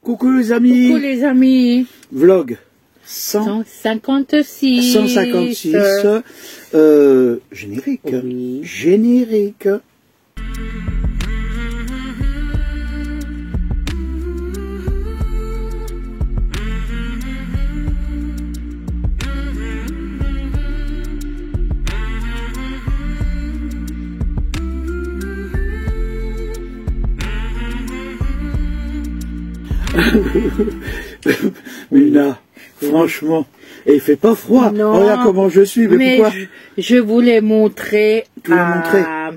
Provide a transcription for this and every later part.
Coucou les amis. Coucou les amis. Vlog 156. 156. Générique. Oui. Générique. Mina, franchement, et il fait pas froid. Non, regarde comment je suis, mais pourquoi je voulais montrer à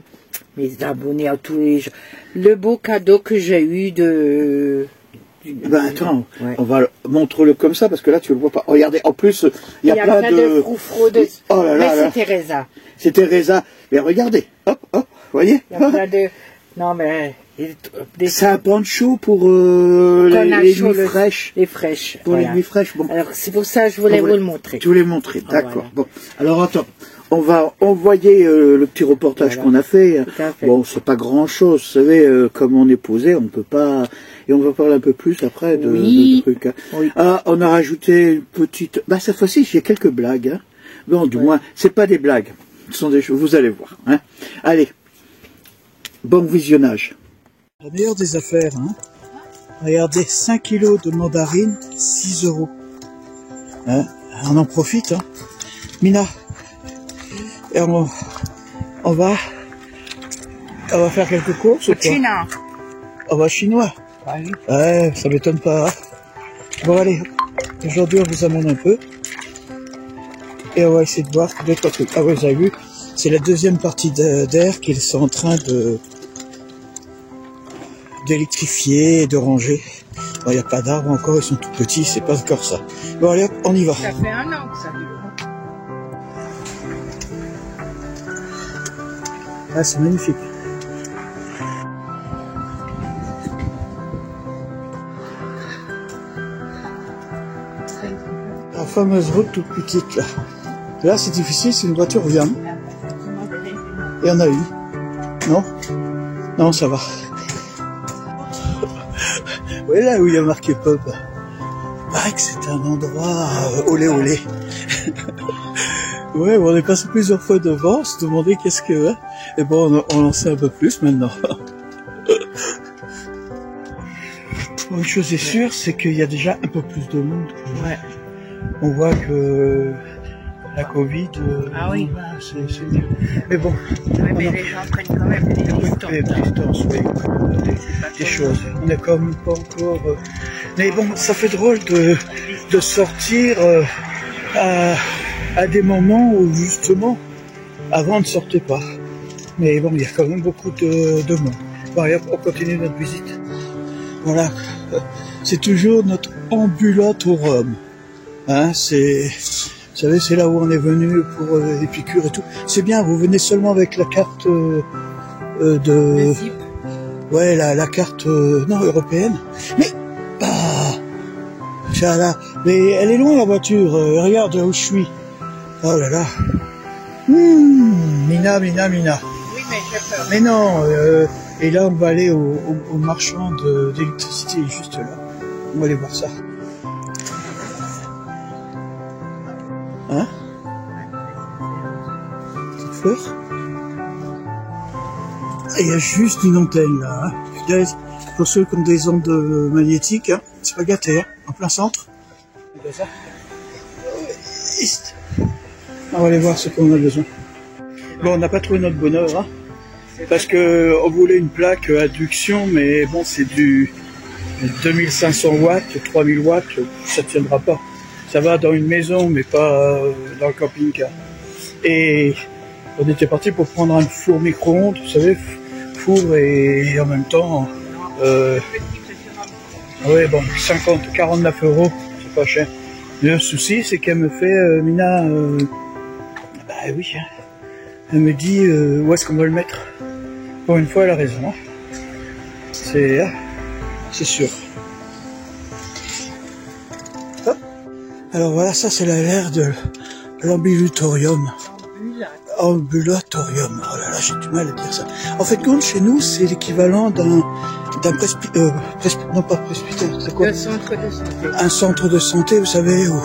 mes abonnés, à tous les gens, le beau cadeau que j'ai eu de... Ben attends, ouais. On va montrer-le comme ça parce que là tu le vois pas. Regardez, en plus il y a plein de froufrous de... Oh là là, mais là. c'est Teresa. C'est Teresa. Mais regardez, hop, hop, voyez. Il y a plein de... Non mais... C'est un poncho pour les nuits fraîches. Les fraîches. Pour voilà. les nuits fraîches. Bon. Alors c'est pour ça que je voulais vous le montrer. Tu voulais montrer, d'accord. Voilà. Bon, alors attends, on va envoyer le petit reportage qu'on a fait. Bon, c'est pas grand-chose, vous savez, comme on est posé, on ne peut pas... Et on va parler un peu plus après de trucs. Hein. Oui. Ah, on a rajouté une petite... Bah cette fois-ci, j'ai quelques blagues. Hein. Bon, du moins, c'est pas des blagues, ce sont des choses, vous allez voir. Hein. Allez, bon visionnage. La meilleure des affaires, hein. Regardez, 5 kilos de mandarines, 6 €. Hein, on en profite, hein. Mina, et on va faire quelques courses ou quoi? Chinois. On va chinois. Oui. Ouais, ça m'étonne pas. Hein. Bon allez, aujourd'hui on vous amène un peu. Et on va essayer de voir 2-3 trucs. Ah ouais, vous avez vu, c'est la deuxième partie d'air qu'ils sont en train d'électrifier et de ranger. Bon, il n'y a pas d'arbres encore, ils sont tout petits, c'est pas encore ça. Bon allez hop, on y va. Ça fait un an que ça dure. Ah, c'est magnifique. La fameuse route toute petite là. Là c'est difficile, si une voiture vient. Il y en a une. Non? Non, ça va. Oui, là où il y a marqué pub. Paraît que c'est un endroit olé olé. Ouais, on est passé plusieurs fois devant, on se demandait qu'est-ce que... Hein, et bon, on en sait un peu plus maintenant. Bon, une chose est sûre, c'est qu'il y a déjà un peu plus de monde. Ouais. On voit que la Covid, ah oui, c'est mieux. Mais bon, ouais, mais les gens prennent quand même des distances. Des choses. On n'est quand même pas encore... Mais bon, ça fait drôle de sortir à des moments où justement, avant on ne sortait pas. Mais bon, il y a quand même beaucoup de monde. Bon, allez, on continue notre visite. Voilà, c'est toujours notre ambulatorum. Hein, c'est... Vous savez, c'est là où on est venu pour les piqûres et tout. C'est bien, vous venez seulement avec la carte de... Ouais, la carte non européenne. Mais bah, mais elle est loin la voiture. Regarde où je suis. Oh là là. Mina. Oui, mais j'ai peur. Mais non. Et là, on va aller au marchand d'électricité juste là. On va aller voir ça. Hein? Petite fleur. Il y a juste une antenne là. Hein. Pour ceux qui ont des ondes magnétiques, hein. C'est pas gâté, hein. En plein centre. On va aller voir ce qu'on a besoin. Bon, on n'a pas trouvé notre bonheur, hein. Parce que on voulait une plaque induction, mais bon, c'est du 2500 watts, 3000 watts, ça tiendra pas. Ça va dans une maison, mais pas dans le camping-car. Et on était parti pour prendre un four micro-ondes, vous savez, four et en même temps... oui, bon, 49 €, c'est pas cher. Le souci, c'est qu'elle me fait, Mina... bah oui, hein. Elle me dit où est-ce qu'on va le mettre. Pour une fois, elle a raison. Hein. C'est sûr. Hop. Alors voilà, ça c'est l'air de l'ambulatorium. Ambulatorium. Oh là là, j'ai du mal à dire ça. En fait, compte, chez nous, c'est l'équivalent non pas presbytère, c'est quoi? Le centre de santé. Un centre de santé, vous savez, où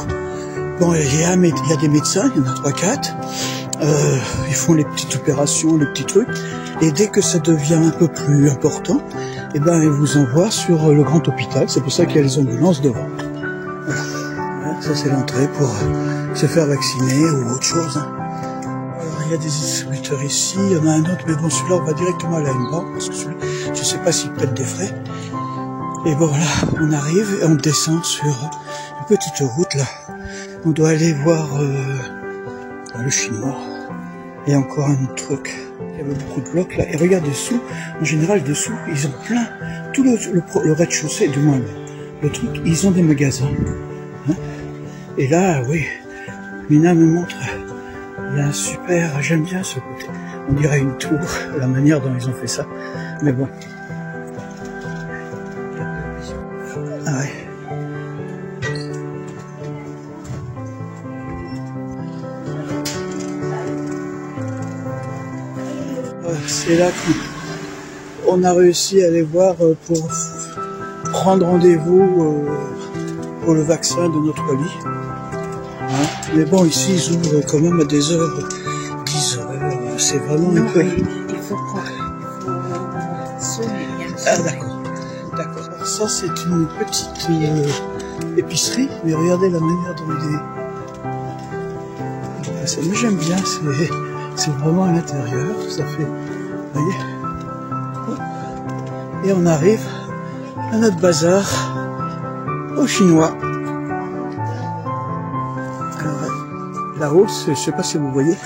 bon, il y a des médecins, il y en a 3-4. Ils font les petites opérations, les petits trucs. Et dès que ça devient un peu plus important, eh ben, ils vous envoient sur le grand hôpital. C'est pour ça qu'il y a les ambulances devant. Voilà. Ça, c'est l'entrée pour se faire vacciner ou autre chose. Alors, il y a des distributeurs ici. Il y en a un autre, mais bon, celui-là, on va directement aller à une banque. Parce que celui-là, je sais pas s'il prête des frais. Et bon, voilà, on arrive et on descend sur une petite route, là. On doit aller voir le chinois. Et encore un autre truc. Il y avait beaucoup de blocs là. Et regarde dessous, en général dessous, ils ont plein, tout le rez-de-chaussée, du moins le truc, ils ont des magasins. Hein, et là, oui, Mina me montre, il y a un super, j'aime bien ce côté. On dirait une tour, la manière dont ils ont fait ça. Mais bon. Ah ouais. C'est là qu'on a réussi à aller voir pour prendre rendez-vous pour le vaccin de notre Wally. Hein? Mais bon, ici, ils ouvrent quand même à des heures, 10 heures, c'est vraiment un peu... Il faut sonner, bien sûr. Ah d'accord, d'accord. Alors, ça, c'est une petite épicerie, mais regardez la manière dont il est... Moi, j'aime bien, c'est vraiment à l'intérieur, ça fait... Vous voyez? Et on arrive à notre bazar au chinois. Alors là-haut, je ne sais pas si vous voyez,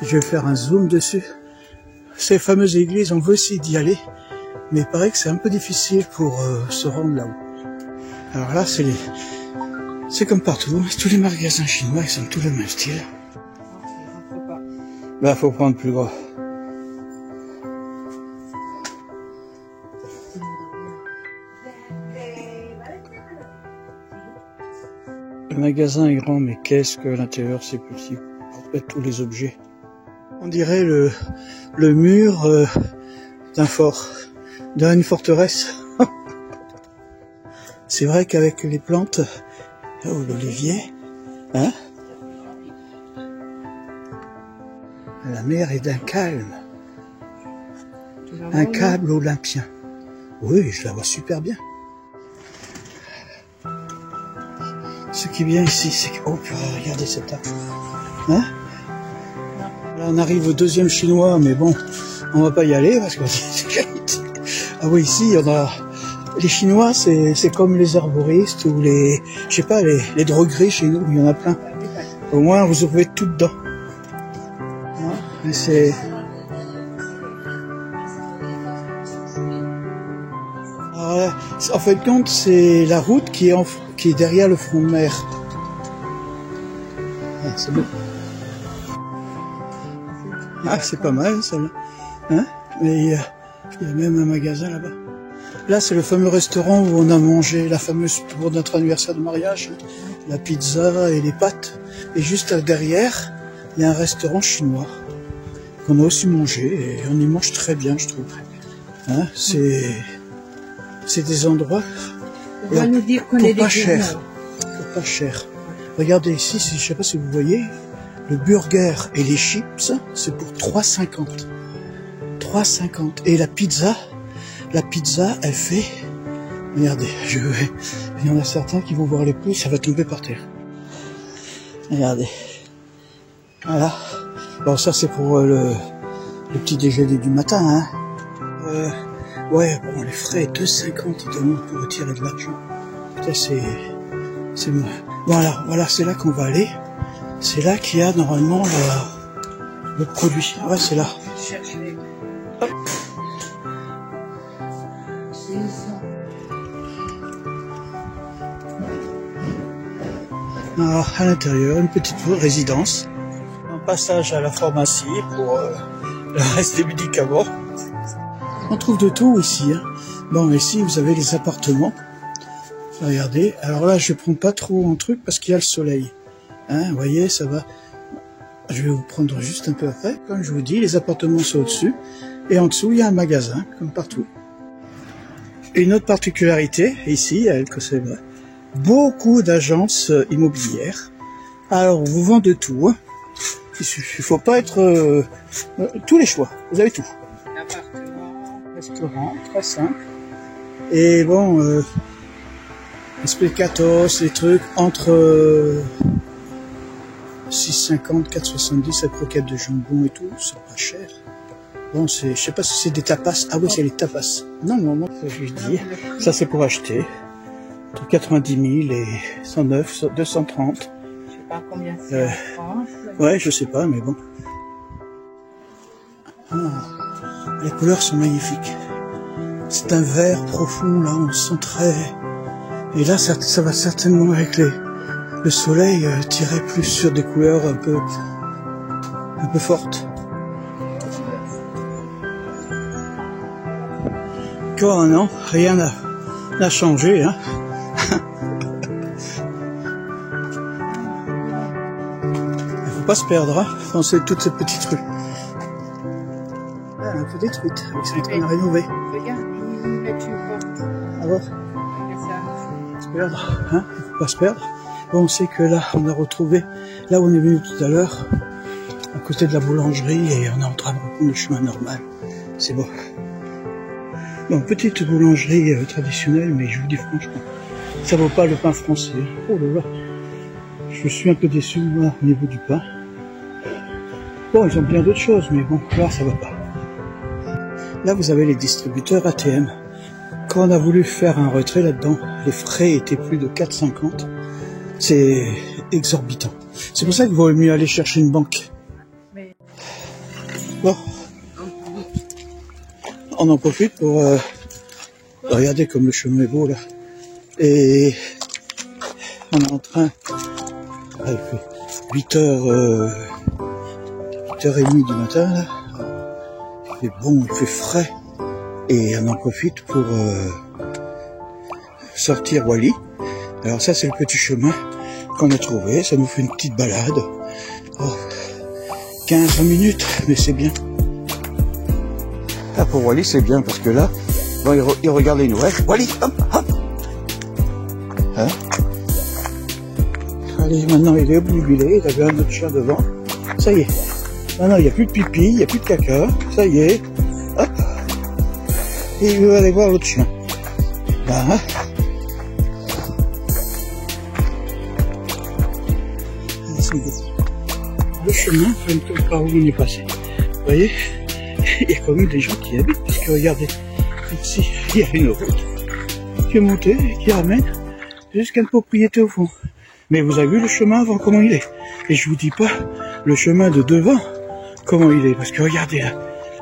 je vais faire un zoom dessus. Ces fameuses églises, on veut essayer d'y aller, mais il paraît que c'est un peu difficile pour se rendre là-haut. Alors là, c'est comme partout, tous les magasins chinois, ils sont tous le même style. Là, faut prendre plus gros. Le magasin est grand, mais qu'est-ce que l'intérieur c'est petit. En fait, tous les objets. On dirait le mur d'un fort, d'une forteresse. C'est vrai qu'avec les plantes, oh l'olivier, hein, la mer est d'un calme, un câble olympien. Oui, je la vois super bien. Ce qui est bien ici, c'est que... Oh, regardez cet arbre. Hein? Là, on arrive au deuxième chinois, mais bon, on va pas y aller parce que... Ah oui, ici, on a... Les Chinois, c'est comme les arboristes ou les... Je sais pas, les drogueries chez nous, il y en a plein. Au moins, vous trouvez tout dedans. Mais c'est... Alors, en fait, compte, c'est la route qui est derrière le front de mer. Ah, c'est beau. Ah, c'est pas mal, celle-là. Hein? Mais il y a même un magasin là-bas. Là, c'est le fameux restaurant où on a mangé la fameuse pour notre anniversaire de mariage, hein, la pizza et les pâtes. Et juste derrière, il y a un restaurant chinois qu'on a aussi mangé et on y mange très bien, je trouve. Hein, c'est des endroits on va nous dire qu'on est des pas cher, pas cher. Regardez ici, je sais pas si vous voyez, le burger et les chips, c'est pour 3,50. 3,50. Et la pizza, elle fait... Regardez, il y en a certains qui vont voir les prix, ça va tomber par terre. Regardez. Voilà. Bon, ça c'est pour le petit déjeuner du matin, hein. Ouais, bon, les frais, 2,50, ils demandent pour retirer de l'argent. Putain, c'est... Voilà, c'est là qu'on va aller. C'est là qu'il y a normalement le produit. Ouais, c'est là. Hop. Alors, à l'intérieur, une petite résidence. Un passage à la pharmacie pour le reste des médicaments. On trouve de tout ici. Hein. Bon, ici, vous avez les appartements. Regardez. Alors là, je ne prends pas trop en truc parce qu'il y a le soleil. Hein, vous voyez, ça va. Je vais vous prendre juste un peu après. Comme je vous dis, les appartements sont au-dessus. Et en dessous, il y a un magasin, comme partout. une autre particularité ici, que c'est vrai, beaucoup d'agences immobilières. Alors, on vous vend de tout. Hein. Il faut pas être... tous les choix, vous avez tout. Appartement, restaurant, très simple. Et bon, explicatos, les trucs entre 6,50, 4,70, la croquette de jambon et tout, c'est pas cher. Bon, je sais pas si c'est des tapas. Ah oui, c'est les tapas. Non, je dis. Ça, c'est pour acheter. Entre 90 000 et 109, 230. Je sais pas combien c'est en France. Ouais, je sais pas, mais bon. Ah, les couleurs sont magnifiques. C'est un vert profond, là, on sent très... Et là, ça va certainement avec le soleil tirer plus sur des couleurs un peu fortes. Encore un an, rien n'a changé, hein. Il faut pas se perdre, hein, dans toutes ces petites rues. Elle est un peu détruite, ils sont en train de rénover. Regarde, il met une porte. Ah bon? Se perdre, hein, il faut pas se perdre. Bon, on sait que là, on a retrouvé, là où on est venu tout à l'heure, à côté de la boulangerie, et on est en train de reprendre le chemin normal. C'est bon. Bon, petite boulangerie traditionnelle, mais je vous dis franchement, ça vaut pas le pain français. Oh là là, je suis un peu déçu moi, au niveau du pain. Bon, ils ont bien d'autres choses, mais bon, là ça va pas. Là vous avez les distributeurs ATM. Quand on a voulu faire un retrait là-dedans, les frais étaient plus de 4,50. C'est exorbitant. C'est pour ça qu'il vaut mieux aller chercher une banque. Bon. On en profite pour regarder comme le chemin est beau là. Et on est en train, il fait 8h30 du matin là. Il fait bon, il fait frais. Et on en profite pour sortir Wally. Alors ça c'est le petit chemin qu'on a trouvé. Ça nous fait une petite balade. Oh, 15 minutes, mais c'est bien. Ah, pour Wally, c'est bien parce que là, bon, il regarde les nouvelles. Wally, hop, hop. Hein? Allez, maintenant il est obnubilé, il avait un autre chien devant. Ça y est. Maintenant il n'y a plus de pipi, il n'y a plus de caca. Ça y est. Hop. Et il veut aller voir l'autre chien. Là, hein? Le chemin, par où on est passé. Vous voyez? Il y a quand même des gens qui habitent, parce que regardez, ici, il y a une route qui est montée et qui ramène jusqu'à une propriété au fond. Mais vous avez vu le chemin avant, comment il est. Et je vous dis pas le chemin de devant, comment il est. Parce que regardez là,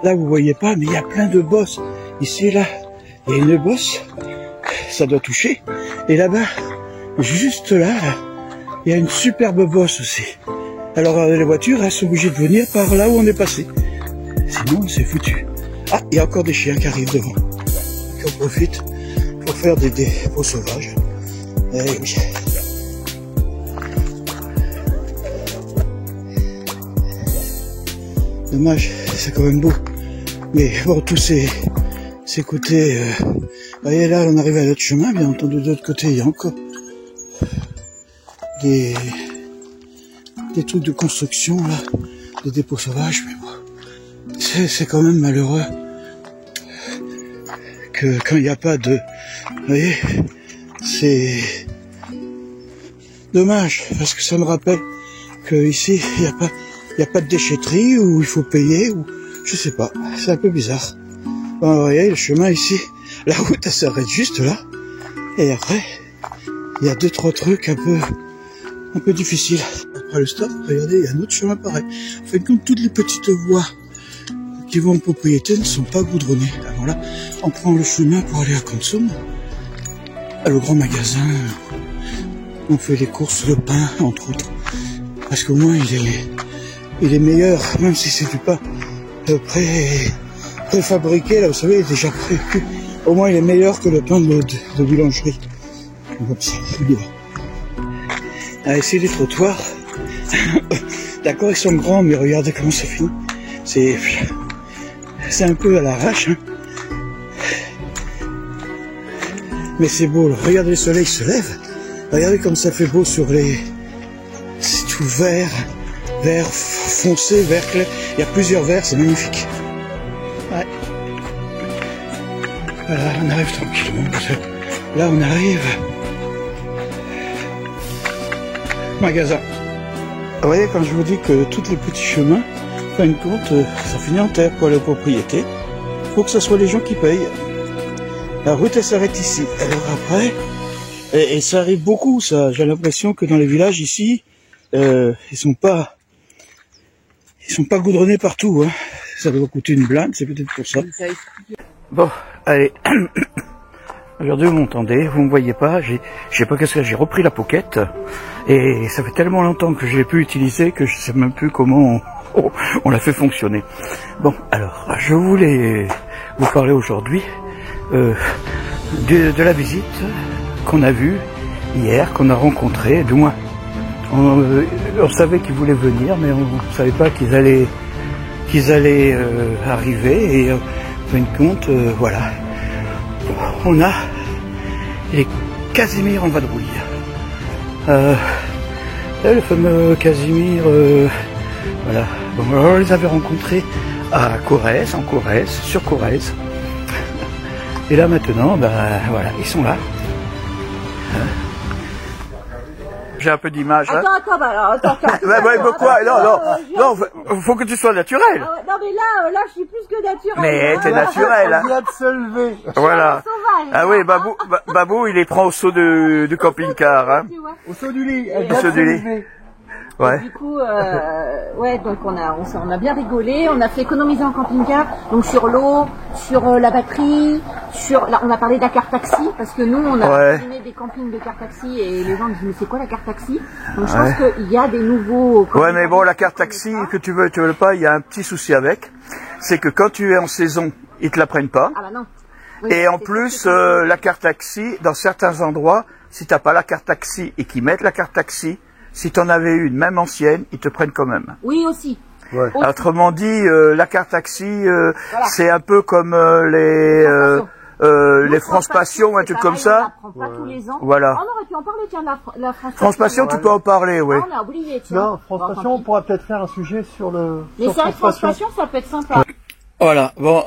là vous voyez pas, mais il y a plein de bosses. Ici, là, il y a une bosse, ça doit toucher. Et là-bas, juste là, il y a une superbe bosse aussi. Alors les voitures, elles sont obligées de venir par là où on est passé. Sinon, c'est foutu. Ah, il y a encore des chiens qui arrivent devant. Donc on profite pour faire des dépôts sauvages. Eh oui. Dommage, c'est quand même beau. Mais bon, tous ces côtés... vous voyez là, on arrive à l'autre chemin, bien entendu, de l'autre côté, il y a encore des trucs de construction, là, des dépôts sauvages, mais bon. C'est quand même malheureux que quand il n'y a pas de... Vous voyez, c'est dommage, parce que ça me rappelle que ici il n'y a pas de déchetterie, où il faut payer, ou je sais pas, c'est un peu bizarre. Bon, vous voyez, le chemin ici, la route elle s'arrête juste là, et après, il y a 2-3 trucs un peu difficiles. Après le stop, regardez, il y a un autre chemin pareil. En fait, comme toutes les petites voies qui vont en propriété ne sont pas goudronnées. Alors là, on prend le chemin pour aller à Consum, le grand magasin, on fait les courses, le pain, entre autres. Parce qu'au moins, il est meilleur, même si c'est du pain préfabriqué, là, vous savez, déjà précu. Au moins, il est meilleur que le pain de boulangerie. Comme ça, il va. Ah, ici, les trottoirs. D'accord, ils sont grands, mais regardez comment c'est fini. C'est un peu à l'arrache, hein. Mais c'est beau, là. Regardez le soleil se lève. Regardez comme ça fait beau sur les... C'est tout vert, vert foncé, vert clair. Il y a plusieurs verts, c'est magnifique. Ouais. Voilà, on arrive tranquillement. Là, on arrive. Magasin. Vous voyez, quand je vous dis que tous les petits chemins, en fin de compte, ça finit en terre pour la propriété. Il faut que ce soit les gens qui payent. La route, elle s'arrête ici. Alors après, et ça arrive beaucoup, ça. J'ai l'impression que dans les villages ici, ils sont pas goudronnés partout. Hein. Ça doit coûter une blinde, c'est peut-être pour ça. Bon, allez. Aujourd'hui, vous m'entendez, vous me voyez pas. Je sais pas qu'est-ce que j'ai repris la Pocket et ça fait tellement longtemps que je l'ai pu utiliser que je sais même plus comment on l'a fait fonctionner. Bon, alors, je voulais vous parler aujourd'hui de la visite qu'on a vue hier, qu'on a rencontrée, du moins. On savait qu'ils voulaient venir, mais on ne savait pas qu'ils allaient arriver. Et en fin de compte, voilà. On a les Casimir en vadrouille. Le fameux Casimir, voilà. Bon, alors, on les avait rencontrés à Corrèze, sur Corrèze. Et là maintenant, ben voilà, ils sont là. J'ai un peu d'image. Attends, attends. Non, faut que tu sois naturel. Non, mais là, je suis plus que naturel. Mais t'es naturel. Il vient de se lever. Voilà. Ah oui, Babou, il les prend au saut de camping-car. Hein. Au saut du lit. Au saut du lit. Ouais. Du coup, ouais, donc on a bien rigolé, on a fait économiser en camping-car, donc sur l'eau, sur la batterie, là, on a parlé de la carte taxi, parce que nous, on a animé des campings de carte taxi et les gens disent mais c'est quoi la carte taxi? Donc je pense qu'il y a des nouveaux... Ouais, mais bon, la carte taxi, que tu veux pas, il y a un petit souci avec, c'est que quand tu es en saison, ils te la prennent pas. Ah bah non. Oui, et en plus, la carte taxi, dans certains endroits, si t'as pas la carte taxi et qu'ils mettent la carte taxi, si tu en avais une, même ancienne, ils te prennent quand même. Oui, aussi. Ouais. Aussi. Autrement dit, la carte taxi, voilà. C'est un peu comme les France Passion, un truc comme ça. On n'apprend pas tous les ans. Voilà. On aurait pu en parler, tiens, la France Passion, tu peux en parler, oui. Ah, on a oublié, tiens. Non, France Passion, on pourra peut-être faire un sujet sur le... Mais c'est vrai que France Passion, ça peut être sympa. Voilà, bon,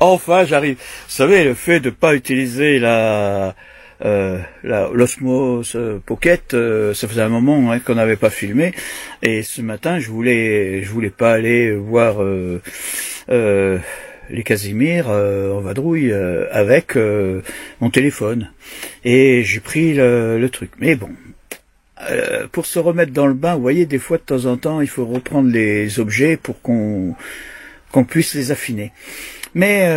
enfin, j'arrive. Vous savez, le fait de pas utiliser l'Osmos Pocket, ça faisait un moment qu'on n'avait pas filmé, et ce matin je voulais pas aller voir les Casimir en vadrouille avec mon téléphone, et j'ai pris le truc. Mais bon, pour se remettre dans le bain, vous voyez, des fois de temps en temps il faut reprendre les objets pour qu'on puisse les affiner. Mais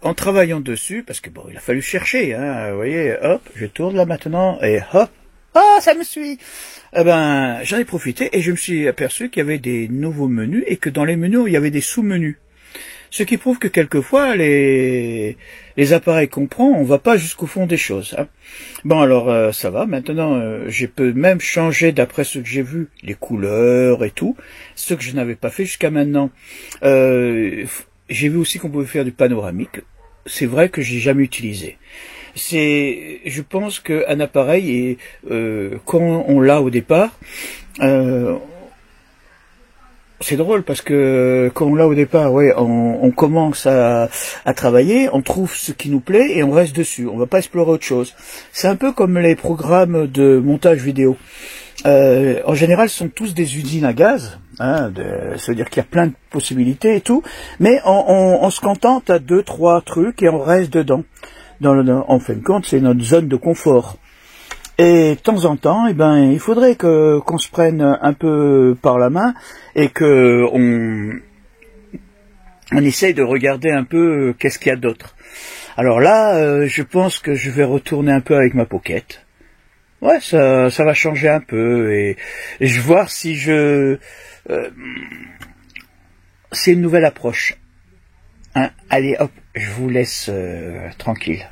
en travaillant dessus, parce que bon, il a fallu chercher, hein, vous voyez, hop, je tourne là maintenant, et hop, ça me suit. Eh ben, j'en ai profité et je me suis aperçu qu'il y avait des nouveaux menus et que dans les menus, il y avait des sous-menus. Ce qui prouve que quelquefois, les appareils qu'on prend, on va pas jusqu'au fond des choses. Hein. Bon, alors, ça va. Maintenant, je peux même changer, d'après ce que j'ai vu, les couleurs et tout, ce que je n'avais pas fait jusqu'à maintenant. J'ai vu aussi qu'on pouvait faire du panoramique. C'est vrai que j'ai jamais utilisé. Je pense qu'un appareil, et quand on l'a au départ, c'est drôle parce que quand on l'a au départ, ouais, on commence à travailler, on trouve ce qui nous plaît et on reste dessus. On va pas explorer autre chose. C'est un peu comme les programmes de montage vidéo. En général, ce sont tous des usines à gaz. Hein, ça veut dire qu'il y a plein de possibilités et tout, mais on se contente à 2-3 trucs et on reste dedans. En fin de compte, c'est notre zone de confort. Et de temps en temps, eh ben, il faudrait qu'on se prenne un peu par la main et que on essaye de regarder un peu qu'est-ce qu'il y a d'autre. Alors là, je pense que je vais retourner un peu avec ma Pocket. Ouais, ça va changer un peu et je vais voir si c'est une nouvelle approche. Hein, allez, hop, je vous laisse tranquille.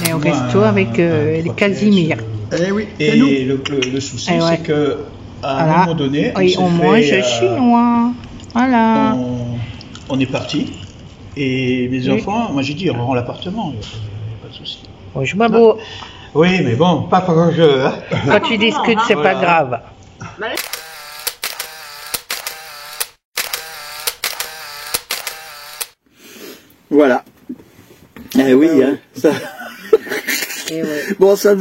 est au resto avec les Casimir. Eh oui, et le souci, c'est que à un moment donné, on mange chinois. Voilà. On est parti. Et mes enfants, moi j'ai dit, on rend l'appartement, il n'y a pas de souci. Bonjour, beau. Oui, mais bon, pas quand je... Hein. Quand tu discutes, c'est pas grave. Voilà. Eh oui, hein, ça... Bon, ça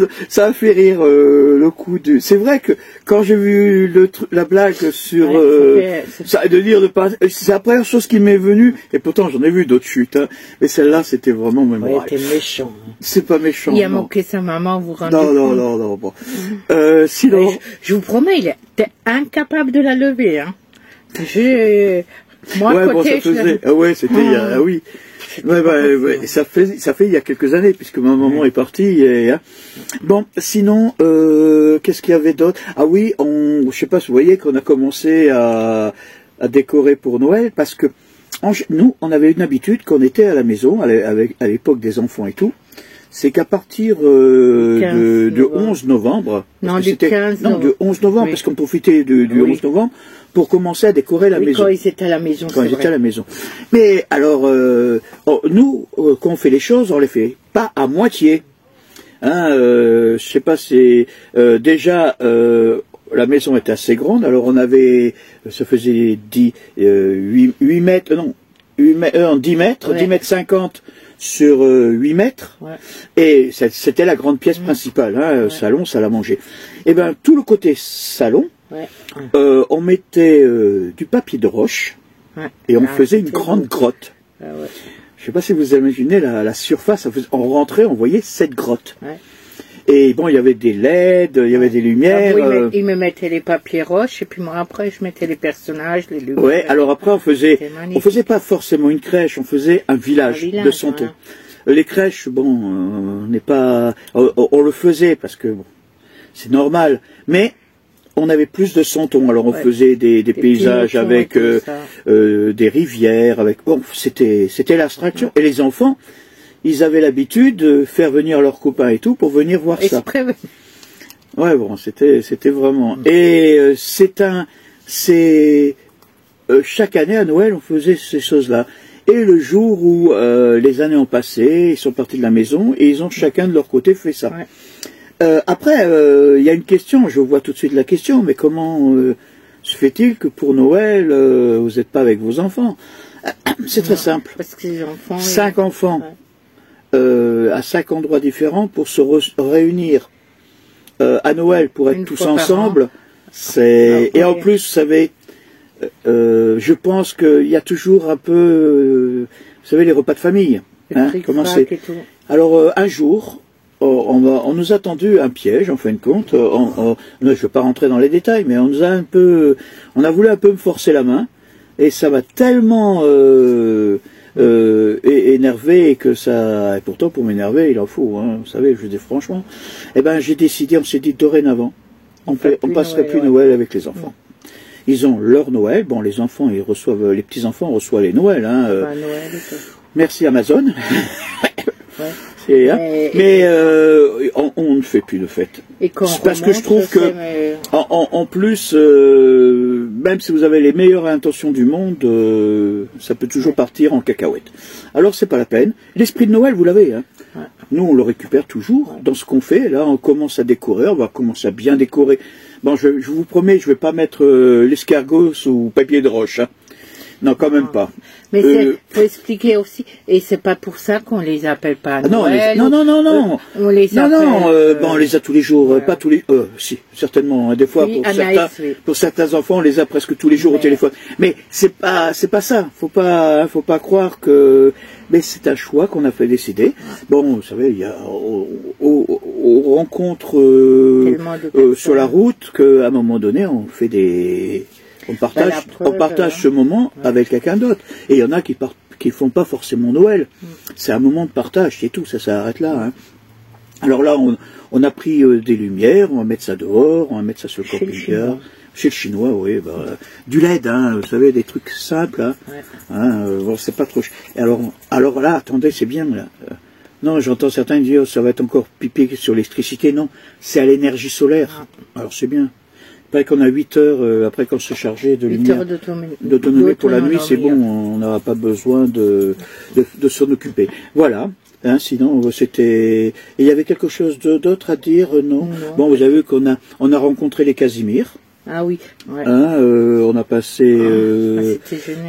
a fait rire le coup de... C'est vrai que quand j'ai vu la blague sur... ça, de dire de pas... C'est la première chose qui m'est venue, et pourtant j'en ai vu d'autres chutes, hein, mais celle-là c'était vraiment mémorable. C'était méchant. C'est pas méchant. Il a moqué sa maman, vous rendez compte? Non, bon. Sinon... Je vous promets, il était incapable de la lever, hein. Moi, ouais, bon, ça faisait... c'était... oui. Ouais, ça fait il y a quelques années, puisque ma maman est partie. Hein. Bon, sinon, qu'est-ce qu'il y avait d'autre? Ah oui, je sais pas si vous voyez qu'on a commencé à décorer pour Noël, parce que nous, on avait une habitude qu'on était à la maison, à l'époque des enfants et tout, c'est qu'à partir de 11 novembre, non, du 15 non, de 11 novembre, parce qu'on profitait du 11 novembre, pour commencer à décorer la maison. Quand ils étaient à la maison, quand ils étaient à la maison. Mais alors, nous, quand on fait les choses, on les fait pas à moitié. Hein, je sais pas, c'est déjà la maison était assez grande. Alors on avait, ça faisait 8 mètres, non, 10 mètres, 10 mètres 50 sur 8 mètres. Ouais. Et c'était la grande pièce principale, hein, salon, salle à manger. Et ben tout le côté salon. Ouais. On mettait du papier de roche et on faisait une grande grotte. Je ne sais pas si vous imaginez la surface. On rentrait, on voyait cette grotte. Ouais. Et bon, il y avait des LED, il y avait des lumières. Il me mettait les papiers roches et puis moi après je mettais les personnages, les lumières. Ouais, alors après on faisait pas forcément une crèche, on faisait un village de Santon. Les crèches, bon, on n'est pas, on le faisait parce que bon, c'est normal, mais on avait plus de Santon, alors on faisait des paysages avec des rivières, avec bon, c'était l'abstraction. Et les enfants, ils avaient l'habitude de faire venir leurs copains et tout pour venir voir ça. Ouais, bon, c'était vraiment. Et chaque année à Noël, on faisait ces choses-là. Et le jour où les années ont passé, ils sont partis de la maison et ils ont chacun de leur côté fait ça. Ouais. Après, il y a une question, je vois tout de suite la question, mais comment se fait-il que pour Noël, vous n'êtes pas avec vos enfants? C'est très simple. Parce que les enfants... 5 enfants à 5 endroits différents pour se réunir à Noël, pour être tous ensemble. Et en plus, vous savez, je pense qu'il y a toujours un peu, vous savez, les repas de famille. Hein, comment c'est? Alors, un jour... on nous a tendu un piège, en fin de compte. Je ne vais pas rentrer dans les détails, mais on a voulu un peu me forcer la main, et ça m'a tellement énervé que ça. Et pourtant, pour m'énerver, il en faut. Hein, vous savez, je dis franchement. Eh ben, j'ai décidé. On s'est dit dorénavant, on passerait plus Noël avec les enfants. Ils ont leur Noël. Bon, les enfants, ils reçoivent, les petits enfants reçoivent les Noëls. Hein, merci Amazon. Mais on ne fait plus de fête. Parce que je trouve que, en plus, même si vous avez les meilleures intentions du monde, ça peut toujours partir en cacahuète. Alors c'est pas la peine. L'esprit de Noël, vous l'avez. Hein. Nous, on le récupère toujours dans ce qu'on fait. Là, on commence à décorer. On va commencer à bien décorer. Bon, je vous promets, je vais pas mettre l'escargot sous papier de roche. Hein. Non, quand même pas. Mais il faut expliquer aussi, et c'est pas pour ça qu'on les appelle pas à Noël. Non. On les appelle... bon, on les a tous les jours, pas tous les... si, certainement. Des fois, pour certains enfants, on les a presque tous les jours au téléphone. Mais c'est pas ça. Faut pas croire que... Mais c'est un choix qu'on a fait décider. Bon, vous savez, il y a aux rencontres sur la route qu'à un moment donné, on fait des... On partage ce moment avec quelqu'un d'autre. Et il y en a qui font pas forcément Noël. C'est un moment de partage, c'est tout, ça s'arrête là. Hein. Alors là, on a pris des lumières, on va mettre ça dehors, on va mettre ça sur le camping-car. Chez le Chinois, oui. Du LED, hein, vous savez, des trucs simples. Hein. Bon, c'est pas trop... Alors là, attendez, c'est bien, là. Non, j'entends certains dire, oh, ça va être encore pipi sur l'électricité. Non, c'est à l'énergie solaire. Alors c'est bien. Après qu'on a 8 heures, après qu'on se chargeait de lumière, d'autonomie pour la nuit, c'est bon, on n'aura pas besoin de s'en occuper. Voilà. Hein, sinon, c'était... Il y avait quelque chose d'autre à dire, non? Bon, vous avez vu qu'on a rencontré les Casimir. Ah oui. Ouais. Hein, on a passé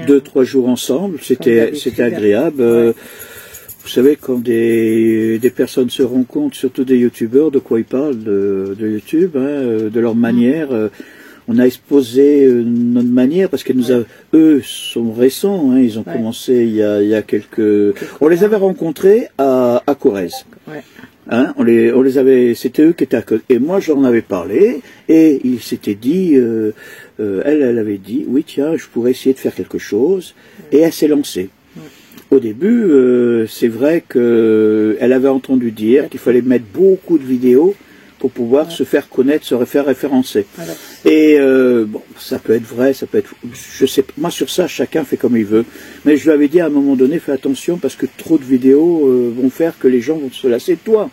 2-3 jours ensemble. C'était agréable. Ouais. Vous savez, quand des personnes se rencontrent, surtout des youtubeurs, de quoi ils parlent de YouTube, hein, de leur manière. On a exposé notre manière parce que eux sont récents. Hein, ils ont commencé il y a quelques. On les avait rencontrés à Corrèze. Ouais. Hein, on les avait. C'était eux qui étaient à côté. Et moi, j'en avais parlé et il s'était dit. Elle avait dit, oui, tiens, je pourrais essayer de faire quelque chose. Et elle s'est lancée. Au début, c'est vrai qu'elle avait entendu dire qu'il fallait mettre beaucoup de vidéos pour pouvoir se faire connaître, se faire référencer. Voilà. Et bon, ça peut être vrai, ça peut être... Je sais, moi sur ça, chacun fait comme il veut. Mais je lui avais dit à un moment donné, fais attention parce que trop de vidéos vont faire que les gens vont se lasser de toi.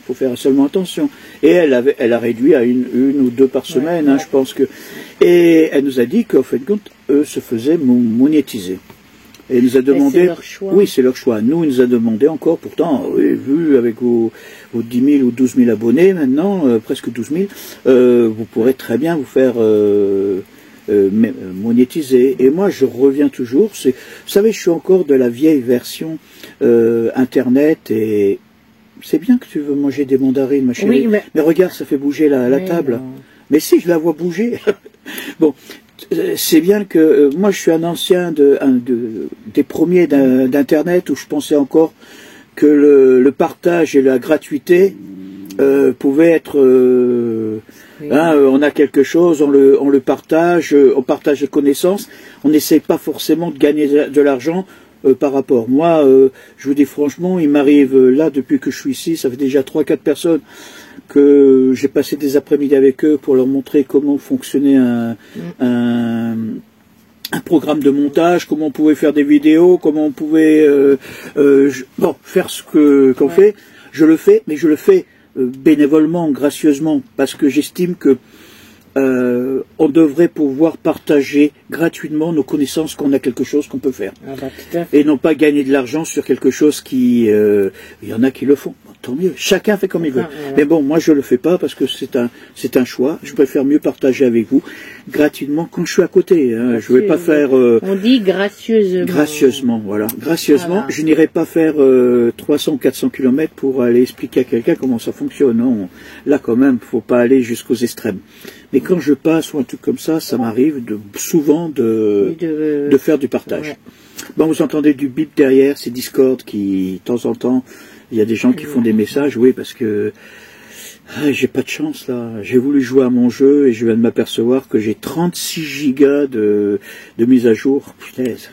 Il faut faire seulement attention. Et elle a réduit à une ou deux par semaine, hein, je pense que... Et elle nous a dit qu'en fait de compte, eux se faisaient monétiser. Et il nous a demandé... C'est leur choix. Oui, c'est leur choix. Nous, il nous a demandé encore, pourtant, oui, vu avec vos 10 000 ou 12 000 abonnés maintenant, presque 12 000, vous pourrez très bien vous faire monétiser. Et moi, je reviens toujours. Vous savez, je suis encore de la vieille version Internet et... C'est bien que tu veux manger des mandarines, ma chérie. Oui, mais regarde, ça fait bouger la table. Non. Mais si, je la vois bouger. Bon... C'est bien que moi je suis un ancien des premiers d'Internet où je pensais encore que le partage et la gratuité pouvaient être... hein, on a quelque chose, on le partage, on partage des connaissances, on n'essaie pas forcément de gagner de l'argent par rapport. Moi, je vous dis franchement, il m'arrive là depuis que je suis ici, ça fait déjà 3-4 personnes que j'ai passé des après-midi avec eux pour leur montrer comment fonctionnait un programme de montage, comment on pouvait faire des vidéos, comment on pouvait faire ce qu'on fait. Je le fais, mais je le fais bénévolement, gracieusement, parce que j'estime que on devrait pouvoir partager gratuitement nos connaissances quand on a quelque chose qu'on peut faire. Ah bah, et non pas gagner de l'argent sur quelque chose qui... il y en a qui le font. Tant mieux. Chacun fait comme il veut. Voilà. Mais bon, moi je le fais pas parce que c'est un choix. Je préfère mieux partager avec vous gratuitement quand je suis à côté. Hein. Je vais pas faire... on dit gracieusement. Gracieusement, voilà. Gracieusement, voilà. Je n'irai pas faire 300 ou 400 km pour aller expliquer à quelqu'un comment ça fonctionne. Non, là quand même, faut pas aller jusqu'aux extrêmes. Mais quand je passe ou un truc comme ça m'arrive souvent de faire du partage. Ouais. Bon, vous entendez du bip derrière, c'est Discord qui, de temps en temps, il y a des gens qui font des messages, oui, parce que j'ai pas de chance là. J'ai voulu jouer à mon jeu et je viens de m'apercevoir que j'ai 36 gigas de mise à jour. Punaise.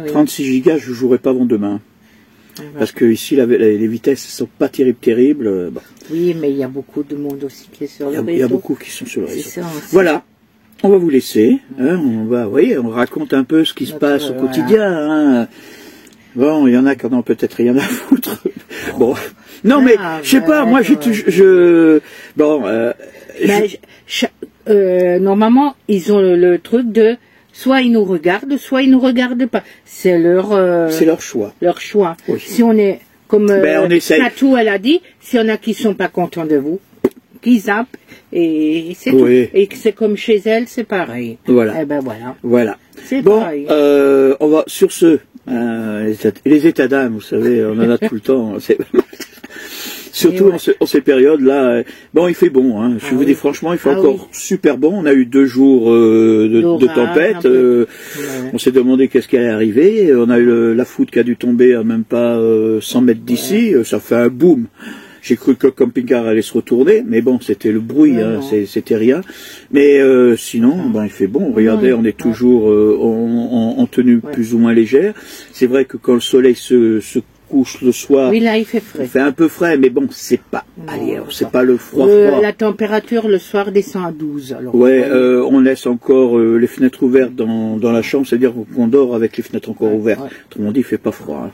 36 gigas, je jouerai pas avant demain. Parce que ici, les vitesses ne sont pas terribles. Bon. Oui, mais il y a beaucoup de monde aussi qui est sur le réseau. Il y a beaucoup qui sont sur le réseau. Voilà. On va vous laisser. Hein, on raconte un peu ce qui se passe au quotidien. Hein. Bon, il y en a qui en ont peut-être rien à foutre. Bon. Non, mais, je sais pas, moi, normalement, ils ont le truc de, soit ils nous regardent, soit ils nous regardent pas. C'est leur choix. Leur choix. Oui. Si on est, comme Natou, elle a dit, s'il y en a qui sont pas contents de vous, qui zappent, et c'est tout. Et c'est comme chez elle, c'est pareil. Voilà. Eh ben voilà. Voilà. C'est pareil. On va, sur ce, les états d'âme, vous savez, on en a tout le temps. Surtout en ces périodes-là. Bon, il fait bon. Hein. Je vous dis franchement, il fait encore super bon. On a eu 2 jours de tempête. On s'est demandé qu'est-ce qui allait arriver. On a eu la foudre qui a dû tomber à même pas 100 mètres d'ici. Ça fait un boom. J'ai cru que le camping-car allait se retourner, mais bon, c'était le bruit, hein, c'était rien. Mais sinon, il fait bon. Regardez, on est toujours en tenue plus ou moins légère. C'est vrai que quand le soleil se couche le soir, oui, là, il fait frais. Il fait un peu frais, mais bon, c'est pas. C'est pas le froid. La température le soir descend à 12. Alors, on laisse encore les fenêtres ouvertes dans la chambre, c'est-à-dire qu'on dort avec les fenêtres encore ouvertes. Autrement dit, il fait pas froid. Hein.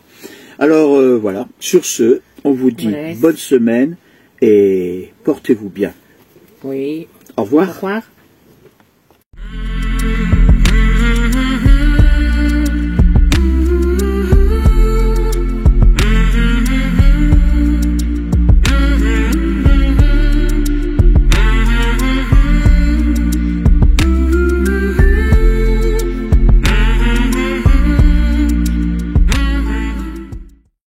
Alors voilà, sur ce, on vous dit bonne semaine et portez-vous bien. Oui. Au revoir. Au revoir.